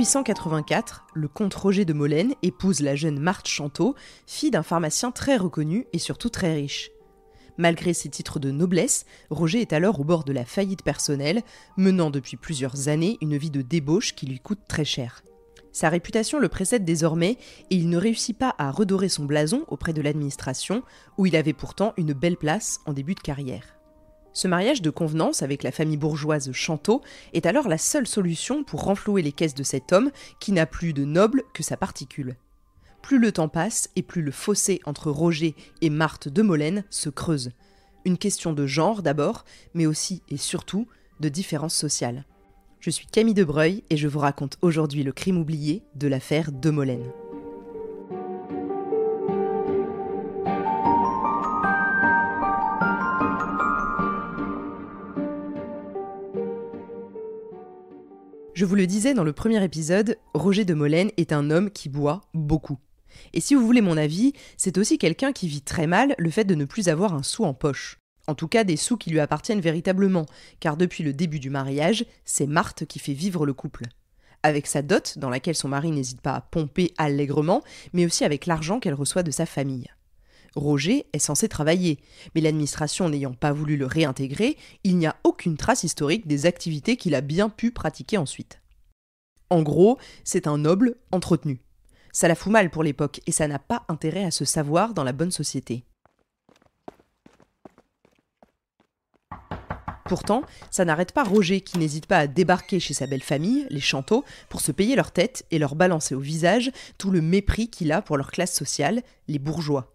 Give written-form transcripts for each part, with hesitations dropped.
1884, le comte Roger de Molène épouse la jeune Marthe Chanteau, fille d'un pharmacien très reconnu et surtout très riche. Malgré ses titres de noblesse, Roger est alors au bord de la faillite personnelle, menant depuis plusieurs années une vie de débauche qui lui coûte très cher. Sa réputation le précède désormais et il ne réussit pas à redorer son blason auprès de l'administration, où il avait pourtant une belle place en début de carrière. Ce mariage de convenance avec la famille bourgeoise Chanteau est alors la seule solution pour renflouer les caisses de cet homme qui n'a plus de noble que sa particule. Plus le temps passe et plus le fossé entre Roger et Marthe de Molène se creuse. Une question de genre d'abord, mais aussi et surtout de différence sociale. Je suis Camille Debreuil et je vous raconte aujourd'hui le crime oublié de l'affaire de Molène. Je vous le disais dans le premier épisode, Roger de Molène est un homme qui boit beaucoup. Et si vous voulez mon avis, c'est aussi quelqu'un qui vit très mal le fait de ne plus avoir un sou en poche. En tout cas des sous qui lui appartiennent véritablement, car depuis le début du mariage, c'est Marthe qui fait vivre le couple. Avec sa dot, dans laquelle son mari n'hésite pas à pomper allègrement, mais aussi avec l'argent qu'elle reçoit de sa famille. Roger est censé travailler, mais l'administration n'ayant pas voulu le réintégrer, il n'y a aucune trace historique des activités qu'il a bien pu pratiquer ensuite. En gros, c'est un noble entretenu. Ça la fout mal pour l'époque et ça n'a pas intérêt à se savoir dans la bonne société. Pourtant, ça n'arrête pas Roger qui n'hésite pas à débarquer chez sa belle famille, les Chanteau, pour se payer leur tête et leur balancer au visage tout le mépris qu'il a pour leur classe sociale, les bourgeois.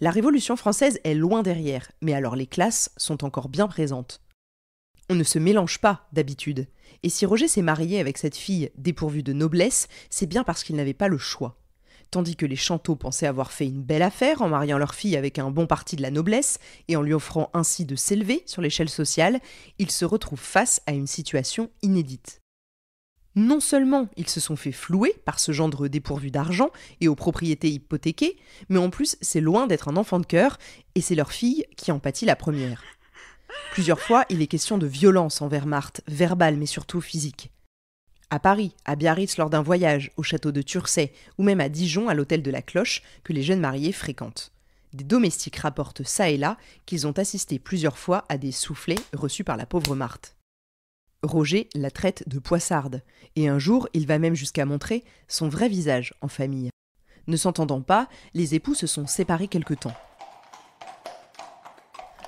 La Révolution française est loin derrière, mais alors les classes sont encore bien présentes. On ne se mélange pas d'habitude. Et si Roger s'est marié avec cette fille dépourvue de noblesse, c'est bien parce qu'il n'avait pas le choix. Tandis que les Chanteau pensaient avoir fait une belle affaire en mariant leur fille avec un bon parti de la noblesse et en lui offrant ainsi de s'élever sur l'échelle sociale, ils se retrouvent face à une situation inédite. Non seulement ils se sont fait flouer par ce gendre dépourvu d'argent et aux propriétés hypothéquées, mais en plus c'est loin d'être un enfant de cœur et c'est leur fille qui en pâtit la première. Plusieurs fois, il est question de violence envers Marthe, verbale mais surtout physique. À Paris, à Biarritz lors d'un voyage, au château de Turcet ou même à Dijon à l'hôtel de la Cloche que les jeunes mariés fréquentent. Des domestiques rapportent ça et là qu'ils ont assisté plusieurs fois à des soufflets reçus par la pauvre Marthe. Roger la traite de poissarde et un jour il va même jusqu'à montrer son vrai visage en famille. Ne s'entendant pas, les époux se sont séparés quelque temps.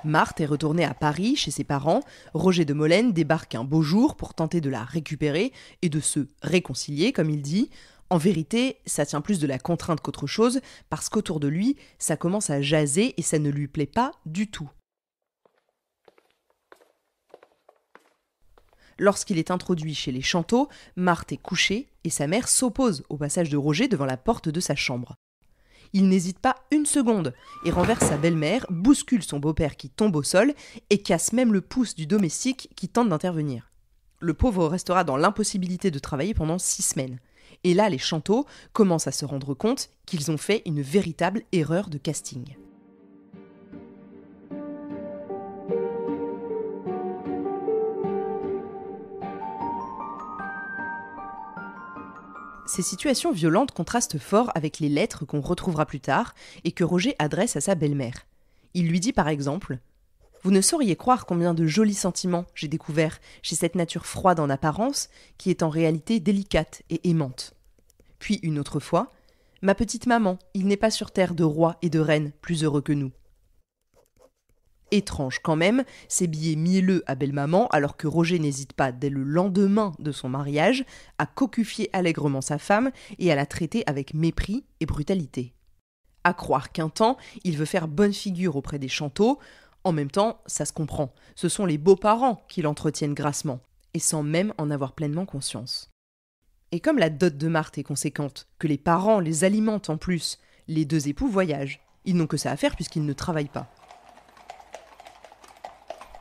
Marthe est retournée à Paris chez ses parents, Roger de Molène débarque un beau jour pour tenter de la récupérer et de se réconcilier, comme il dit. En vérité, ça tient plus de la contrainte qu'autre chose, parce qu'autour de lui, ça commence à jaser et ça ne lui plaît pas du tout. Lorsqu'il est introduit chez les Chanteau, Marthe est couchée et sa mère s'oppose au passage de Roger devant la porte de sa chambre. Il n'hésite pas une seconde et renverse sa belle-mère, bouscule son beau-père qui tombe au sol et casse même le pouce du domestique qui tente d'intervenir. Le pauvre restera dans l'impossibilité de travailler pendant 6 semaines. Et là, les Chanteau commencent à se rendre compte qu'ils ont fait une véritable erreur de casting. Ces situations violentes contrastent fort avec les lettres qu'on retrouvera plus tard et que Roger adresse à sa belle-mère. Il lui dit par exemple « Vous ne sauriez croire combien de jolis sentiments j'ai découverts chez cette nature froide en apparence qui est en réalité délicate et aimante. » Puis une autre fois « Ma petite maman, il n'est pas sur terre de roi et de reine plus heureux que nous. » Étrange quand même, ces billets mielleux à belle-maman alors que Roger n'hésite pas dès le lendemain de son mariage à cocufier allègrement sa femme et à la traiter avec mépris et brutalité. À croire qu'un temps, il veut faire bonne figure auprès des Chanteau, en même temps, ça se comprend, ce sont les beaux-parents qui l'entretiennent grassement, et sans même en avoir pleinement conscience. Et comme la dot de Marthe est conséquente, que les parents les alimentent en plus, les deux époux voyagent, ils n'ont que ça à faire puisqu'ils ne travaillent pas.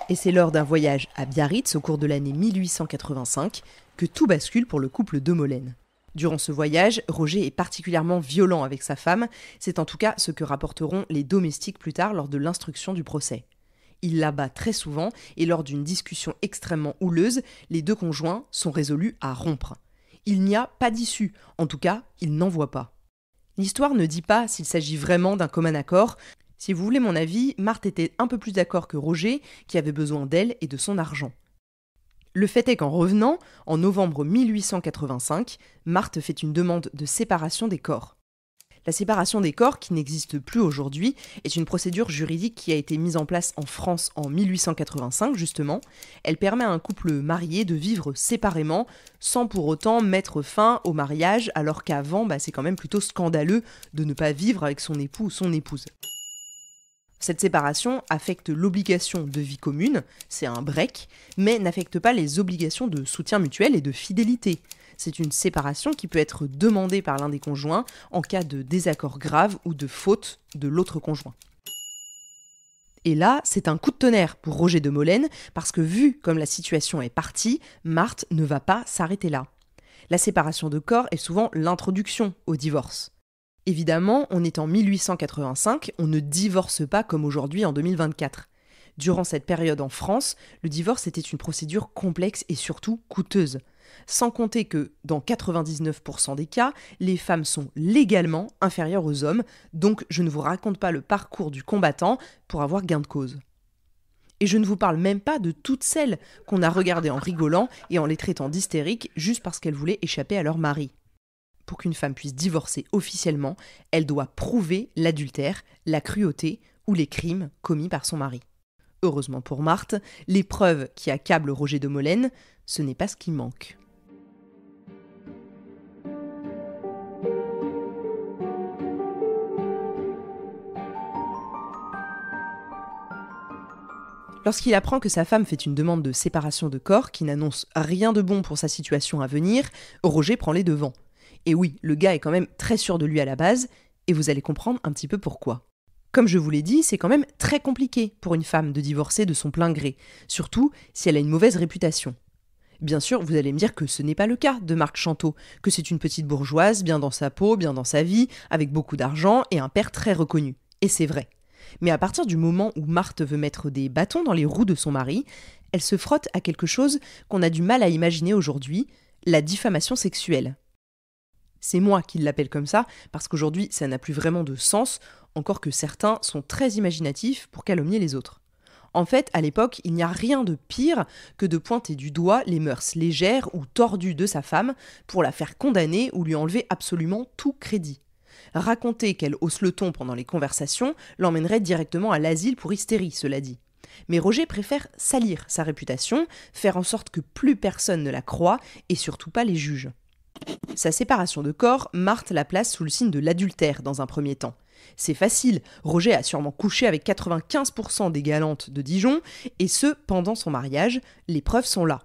Et c'est lors d'un voyage à Biarritz au cours de l'année 1885 que tout bascule pour le couple de Molène. Durant ce voyage, Roger est particulièrement violent avec sa femme, c'est en tout cas ce que rapporteront les domestiques plus tard lors de l'instruction du procès. Il la bat très souvent et lors d'une discussion extrêmement houleuse, les deux conjoints sont résolus à rompre. Il n'y a pas d'issue, en tout cas, il n'en voit pas. L'histoire ne dit pas s'il s'agit vraiment d'un commun accord. Si vous voulez mon avis, Marthe était un peu plus d'accord que Roger, qui avait besoin d'elle et de son argent. Le fait est qu'en revenant, en novembre 1885, Marthe fait une demande de séparation des corps. La séparation des corps, qui n'existe plus aujourd'hui, est une procédure juridique qui a été mise en place en France en 1885, justement. Elle permet à un couple marié de vivre séparément, sans pour autant mettre fin au mariage, alors qu'avant, c'est quand même plutôt scandaleux de ne pas vivre avec son époux ou son épouse. Cette séparation affecte l'obligation de vie commune, c'est un break, mais n'affecte pas les obligations de soutien mutuel et de fidélité. C'est une séparation qui peut être demandée par l'un des conjoints en cas de désaccord grave ou de faute de l'autre conjoint. Et là, c'est un coup de tonnerre pour Roger de Molène, parce que vu comme la situation est partie, Marthe ne va pas s'arrêter là. La séparation de corps est souvent l'introduction au divorce. Évidemment, on est en 1885, on ne divorce pas comme aujourd'hui en 2024. Durant cette période en France, le divorce était une procédure complexe et surtout coûteuse. Sans compter que, dans 99% des cas, les femmes sont légalement inférieures aux hommes, donc je ne vous raconte pas le parcours du combattant pour avoir gain de cause. Et je ne vous parle même pas de toutes celles qu'on a regardées en rigolant et en les traitant d'hystériques juste parce qu'elles voulaient échapper à leur mari. Pour qu'une femme puisse divorcer officiellement, elle doit prouver l'adultère, la cruauté ou les crimes commis par son mari. Heureusement pour Marthe, les preuves qui accablent Roger de Molène, ce n'est pas ce qui manque. Lorsqu'il apprend que sa femme fait une demande de séparation de corps qui n'annonce rien de bon pour sa situation à venir, Roger prend les devants. Et oui, le gars est quand même très sûr de lui à la base, et vous allez comprendre un petit peu pourquoi. Comme je vous l'ai dit, c'est quand même très compliqué pour une femme de divorcer de son plein gré, surtout si elle a une mauvaise réputation. Bien sûr, vous allez me dire que ce n'est pas le cas de Marthe Chanteau, que c'est une petite bourgeoise, bien dans sa peau, bien dans sa vie, avec beaucoup d'argent et un père très reconnu. Et c'est vrai. Mais à partir du moment où Marthe veut mettre des bâtons dans les roues de son mari, elle se frotte à quelque chose qu'on a du mal à imaginer aujourd'hui, la diffamation sexuelle. C'est moi qui l'appelle comme ça, parce qu'aujourd'hui ça n'a plus vraiment de sens, encore que certains sont très imaginatifs pour calomnier les autres. En fait, à l'époque, il n'y a rien de pire que de pointer du doigt les mœurs légères ou tordues de sa femme pour la faire condamner ou lui enlever absolument tout crédit. Raconter qu'elle hausse le ton pendant les conversations l'emmènerait directement à l'asile pour hystérie, cela dit. Mais Roger préfère salir sa réputation, faire en sorte que plus personne ne la croie et surtout pas les juges. Sa séparation de corps, Marthe la place sous le signe de l'adultère dans un premier temps. C'est facile, Roger a sûrement couché avec 95% des galantes de Dijon, et ce, pendant son mariage, les preuves sont là.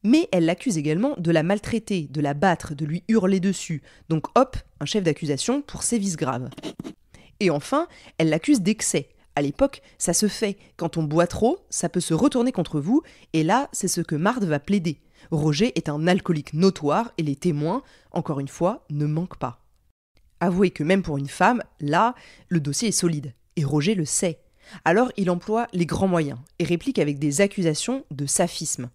Mais elle l'accuse également de la maltraiter, de la battre, de lui hurler dessus, donc hop, un chef d'accusation pour sévices graves. Et enfin, elle l'accuse d'excès. À l'époque, ça se fait, quand on boit trop, ça peut se retourner contre vous, et là, c'est ce que Marthe va plaider. Roger est un alcoolique notoire et les témoins, encore une fois, ne manquent pas. Avouez que même pour une femme, là, le dossier est solide. Et Roger le sait. Alors il emploie les grands moyens et réplique avec des accusations de saphisme.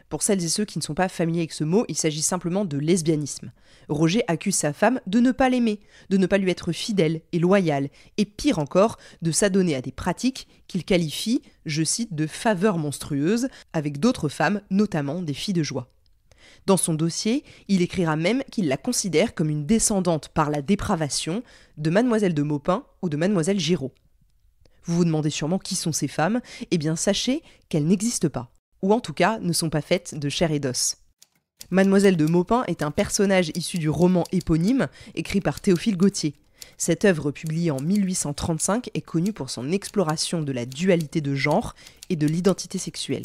Pour celles et ceux qui ne sont pas familiers avec ce mot, il s'agit simplement de lesbianisme. Roger accuse sa femme de ne pas l'aimer, de ne pas lui être fidèle et loyal, et pire encore, de s'adonner à des pratiques qu'il qualifie, je cite, de faveurs monstrueuses avec d'autres femmes, notamment des filles de joie. Dans son dossier, il écrira même qu'il la considère comme une descendante par la dépravation de Mademoiselle de Maupin ou de Mademoiselle Giraud. Vous vous demandez sûrement qui sont ces femmes, eh bien sachez qu'elles n'existent pas, ou en tout cas ne sont pas faites de chair et d'os. Mademoiselle de Maupin est un personnage issu du roman éponyme écrit par Théophile Gautier. Cette œuvre, publiée en 1835, est connue pour son exploration de la dualité de genre et de l'identité sexuelle.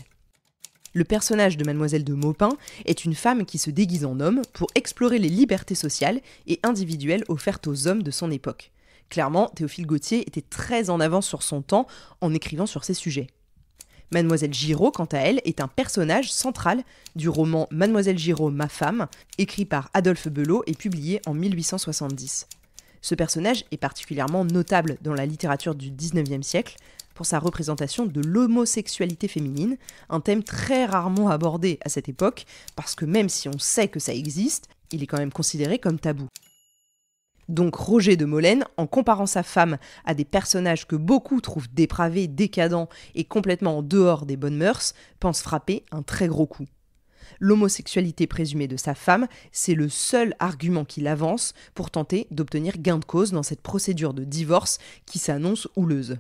Le personnage de Mademoiselle de Maupin est une femme qui se déguise en homme pour explorer les libertés sociales et individuelles offertes aux hommes de son époque. Clairement, Théophile Gautier était très en avance sur son temps en écrivant sur ces sujets. Mademoiselle Giraud, quant à elle, est un personnage central du roman Mademoiselle Giraud, ma femme, écrit par Adolphe Belot et publié en 1870. Ce personnage est particulièrement notable dans la littérature du XIXe siècle pour sa représentation de l'homosexualité féminine, un thème très rarement abordé à cette époque, parce que même si on sait que ça existe, il est quand même considéré comme tabou. Donc Roger de Molène, en comparant sa femme à des personnages que beaucoup trouvent dépravés, décadents et complètement en dehors des bonnes mœurs, pense frapper un très gros coup. L'homosexualité présumée de sa femme, c'est le seul argument qu'il avance pour tenter d'obtenir gain de cause dans cette procédure de divorce qui s'annonce houleuse.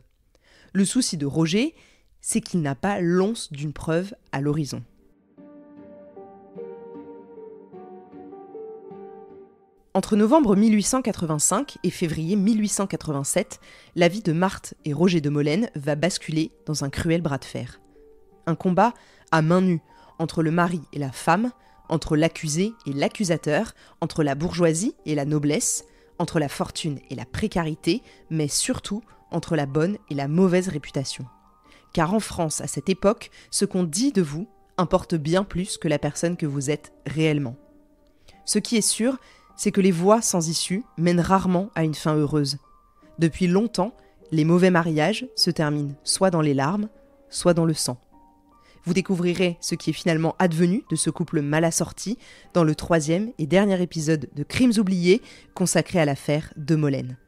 Le souci de Roger, c'est qu'il n'a pas l'once d'une preuve à l'horizon. Entre novembre 1885 et février 1887, la vie de Marthe et Roger de Molène va basculer dans un cruel bras de fer. Un combat à main nue entre le mari et la femme, entre l'accusé et l'accusateur, entre la bourgeoisie et la noblesse, entre la fortune et la précarité, mais surtout entre la bonne et la mauvaise réputation. Car en France, à cette époque, ce qu'on dit de vous importe bien plus que la personne que vous êtes réellement. Ce qui est sûr, c'est que les voies sans issue mènent rarement à une fin heureuse. Depuis longtemps, les mauvais mariages se terminent soit dans les larmes, soit dans le sang. Vous découvrirez ce qui est finalement advenu de ce couple mal assorti dans le 3e et dernier épisode de Crimes oubliés consacré à l'affaire de Molène.